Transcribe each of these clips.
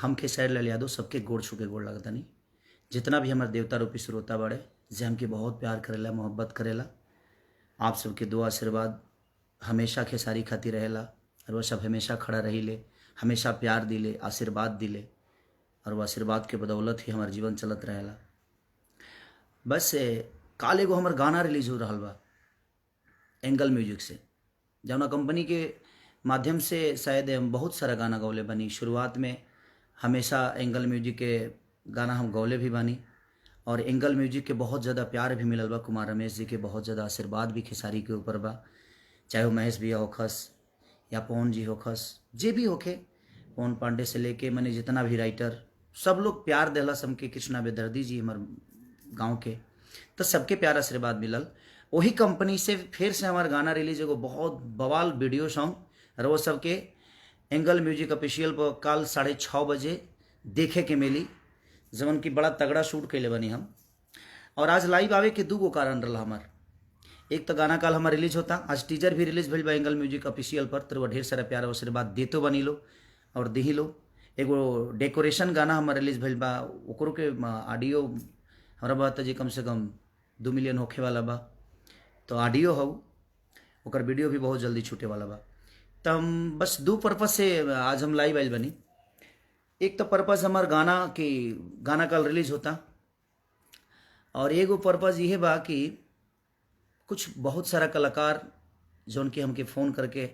हम खेसारी लाल यादव सबके गोड़ छू के गोड़ लगता नहीं। जितना भी हमारे देवता रूपी श्रोता बड़े जे हमके बहुत प्यार करेला, मोहब्बत करेला, आप सबके दुआ आशीर्वाद हमेशा खेसारी खाती रहेला और वह सब हमेशा खड़ा रही ले, हमेशा प्यार दिले, आशीर्वाद दिले और वह आशीर्वाद के बदौलत ही हमार जीवन चलत रहेला। बस काल एगो हमार गाना रिलीज हो रहा बा एंगल म्यूजिक से, जौना कंपनी के माध्यम से शायद हम बहुत सारा गाना गौले बनी। शुरुआत में हमेशा एंगल म्यूजिक के गाना हम गौले भी बानी और एंगल म्यूजिक के बहुत ज़्यादा प्यार भी मिलल बा। कुमार रमेश जी के बहुत ज़्यादा आशीर्वाद भी खेसारी के ऊपर बा, चाहे वो महेश भैया होखस या पवन जी होखस, जे भी होखे, पवन पांडे से लेके मैंने जितना भी राइटर सब लोग प्यार देला। सबके कृष्णा बेदर्दी जी हमार गाँव के, तो सबके प्यार आशीर्वाद मिलल। वही कंपनी से फिर से हमारा गाना रिलीज एगो बहुत बवाल वीडियो सॉन्ग और वो सबके एंगल म्यूजिक ऑफिशियल पर कल 6:30 बजे देखे के मिली, जवन की बड़ा तगड़ा शूट कैले बनी हम। और आज लाइव आवे के दूगो कारण रहा हमार। एक तो गाना कल हमार रिलीज होता, आज टीजर भी रिलीज भइल बा एंगल म्यूजिक ऑफिशियल पर, तो ढेर सारा प्यार आशीर्वाद देतो बनी लो और दिही लो। एगो डेकोरेशन गाना हमार रिलीज भइल बा, ओकरो के ऑडियो हमारा बात जी कम से कम 2 मिलियन होखे वाला बा, तो ऑडियो हो ओकर वीडियो भी बहुत जल्दी छूटे वाला बा। तो हम बस 2 पर्पज से आज हम लाइव आइल बनी। एक तो पर्पज हमार गाना कल रिलीज होता और एगो पर्पज ये बा कि कुछ बहुत सारा कलाकार जौन कि हमके फ़ोन करके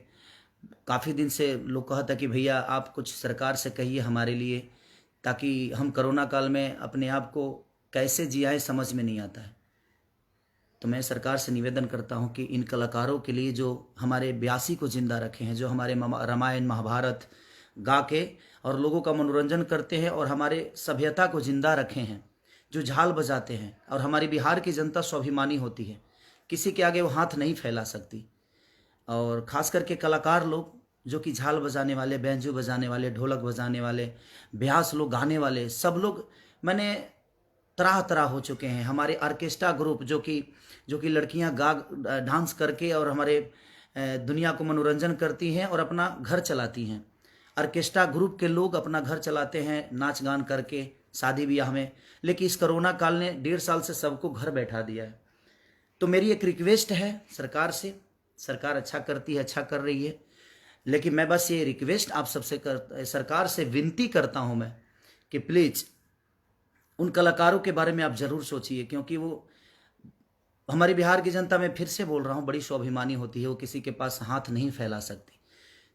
काफ़ी दिन से लोग कहता कि भैया आप कुछ सरकार से कहिए हमारे लिए, ताकि हम कोरोना काल में अपने आप को कैसे जियाए समझ में नहीं आता है। तो मैं सरकार से निवेदन करता हूं कि इन कलाकारों के लिए जो हमारे ब्यासी को जिंदा रखे हैं, जो हमारे रामायण महाभारत गा के और लोगों का मनोरंजन करते हैं और हमारे सभ्यता को जिंदा रखे हैं, जो झाल बजाते हैं, और हमारी बिहार की जनता स्वाभिमानी होती है, किसी के आगे वो हाथ नहीं फैला सकती। और ख़ास करके कलाकार लोग जो कि झाल बजाने वाले, बैंजो बजाने वाले, ढोलक बजाने वाले, ब्यास लोग गाने वाले, सब लोग मैंने तरह तरह हो चुके हैं। हमारे ऑर्केस्ट्रा ग्रुप जो कि लड़कियां डांस करके और हमारे दुनिया को मनोरंजन करती हैं और अपना घर चलाती हैं। ऑर्केस्ट्रा ग्रुप के लोग अपना घर चलाते हैं नाच गान करके शादी ब्याह में, लेकिन इस कोरोना काल ने 1.5 साल से सबको घर बैठा दिया है। तो मेरी एक रिक्वेस्ट है सरकार से, सरकार अच्छा करती है, अच्छा कर रही है, लेकिन मैं बस ये रिक्वेस्ट आप सबसे सरकार से विनती करता हूँ मैं कि प्लीज़ उन कलाकारों के बारे में आप ज़रूर सोचिए, क्योंकि वो हमारी बिहार की जनता, मैं फिर से बोल रहा हूँ, बड़ी स्वाभिमानी होती है, वो किसी के पास हाथ नहीं फैला सकती।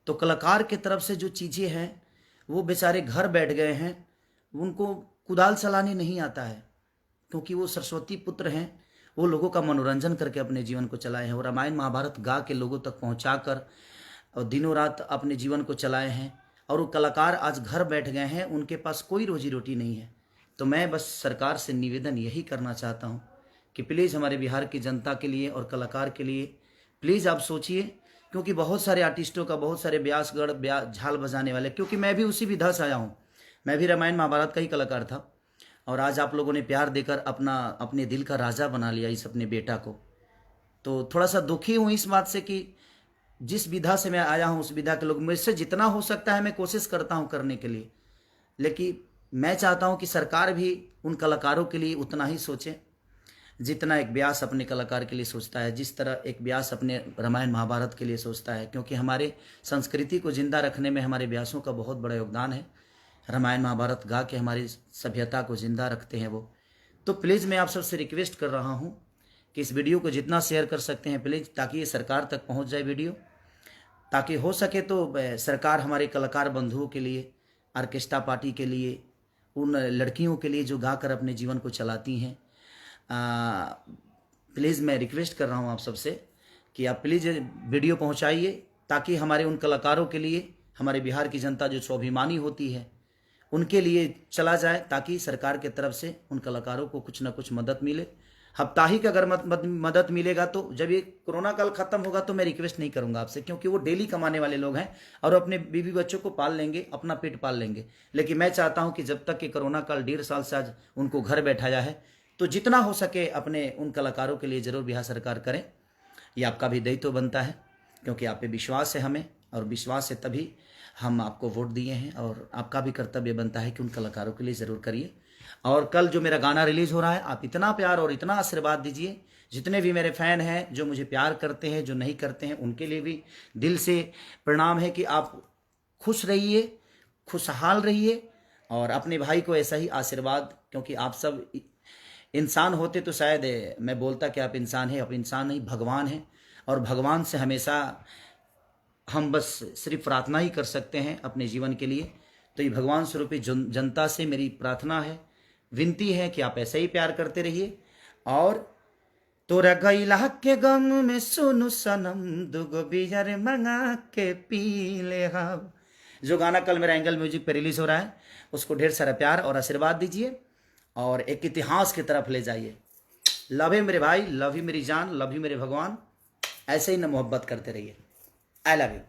तो कलाकार की तरफ से जो चीज़ें हैं वो बेचारे घर बैठ गए हैं, उनको कुदाल चलाने नहीं आता है, क्योंकि वो सरस्वती पुत्र हैं, वो लोगों का मनोरंजन करके अपने जीवन को चलाए हैं और रामायण महाभारत गा के लोगों तक पहुँचा कर और दिनों रात अपने जीवन को चलाए हैं। और वो कलाकार आज घर बैठ गए हैं, उनके पास कोई रोजी रोटी नहीं है। तो मैं बस सरकार से निवेदन यही करना चाहता हूँ कि प्लीज़ हमारे बिहार की जनता के लिए और कलाकार के लिए प्लीज़ आप सोचिए, क्योंकि बहुत सारे आर्टिस्टों का, बहुत सारे ब्यासगढ़ झाल बजाने वाले, क्योंकि मैं भी उसी विधा से आया हूँ, मैं भी रामायण महाभारत का ही कलाकार था। और आज आप लोगों ने प्यार देकर अपने दिल का राजा बना लिया इस अपने बेटा को। तो थोड़ा सा दुखी हूँ इस बात से कि जिस विधा से मैं आया हूँ उस विधा के लोग, मुझसे जितना हो सकता है मैं कोशिश करता हूँ करने के लिए, लेकिन मैं चाहता हूं कि सरकार भी उन कलाकारों के लिए उतना ही सोचे जितना एक व्यास अपने कलाकार के लिए सोचता है, जिस तरह एक व्यास अपने रामायण महाभारत के लिए सोचता है, क्योंकि हमारे संस्कृति को जिंदा रखने में हमारे व्यासों का बहुत बड़ा योगदान है। रामायण महाभारत गा के हमारी सभ्यता को जिंदा रखते हैं वो। तो प्लीज़ मैं आप सबसे रिक्वेस्ट कर रहा हूँ कि इस वीडियो को जितना शेयर कर सकते हैं प्लीज़, ताकि ये सरकार तक पहुँच जाए वीडियो, ताकि हो सके तो सरकार हमारे कलाकार बंधुओं के लिए, ऑर्केस्ट्रा पार्टी के लिए, उन लड़कियों के लिए जो गाकर अपने जीवन को चलाती हैं, प्लीज़ मैं रिक्वेस्ट कर रहा हूँ आप सबसे कि आप प्लीज़ वीडियो पहुँचाइए, ताकि हमारे उन कलाकारों के लिए, हमारे बिहार की जनता जो स्वाभिमानी होती है उनके लिए चला जाए, ताकि सरकार के तरफ से उन कलाकारों को कुछ ना कुछ मदद मिले। साप्ताहिक अगर मदद मिलेगा तो जब ये कोरोना काल खत्म होगा तो मैं रिक्वेस्ट नहीं करूंगा आपसे, क्योंकि वो डेली कमाने वाले लोग हैं और अपने बीवी बच्चों को पाल लेंगे, अपना पेट पाल लेंगे। लेकिन मैं चाहता हूं कि जब तक कि कोरोना काल 1.5 साल से आज उनको घर बैठाया है, तो जितना हो सके अपने उन कलाकारों के लिए ज़रूर बिहार सरकार करें। ये आपका भी दायित्व बनता है, क्योंकि आप पे विश्वास है हमें, और विश्वास है तभी हम आपको वोट दिए हैं और आपका भी कर्तव्य बनता है कि उन कलाकारों के लिए ज़रूर करिए। और कल जो मेरा गाना रिलीज़ हो रहा है, आप इतना प्यार और इतना आशीर्वाद दीजिए। जितने भी मेरे फ़ैन हैं, जो मुझे प्यार करते हैं, जो नहीं करते हैं, उनके लिए भी दिल से प्रणाम है कि आप खुश रहिए, खुशहाल रहिए और अपने भाई को ऐसा ही आशीर्वाद, क्योंकि आप सब इंसान होते तो शायद मैं बोलता कि आप इंसान हैं, आप इंसान नहीं, भगवान हैं। और भगवान से हमेशा हम बस सिर्फ प्रार्थना ही कर सकते हैं अपने जीवन के लिए। तो ये भगवान स्वरूपी जनता से मेरी प्रार्थना है, विनती है कि आप ऐसे ही प्यार करते रहिए। और तोरा गैला के गम में सुनु सनम, दुगो बियर मंगा के पी ले हम, जो गाना कल मेरा एंगल म्यूजिक पे रिलीज हो रहा है, उसको ढेर सारा प्यार और आशीर्वाद दीजिए और एक इतिहास की तरफ ले जाइए। लव यू मेरे भाई, लव यू मेरी जान, लव यू मेरे भगवान। ऐसे ही ना मोहब्बत करते रहिए। I love you.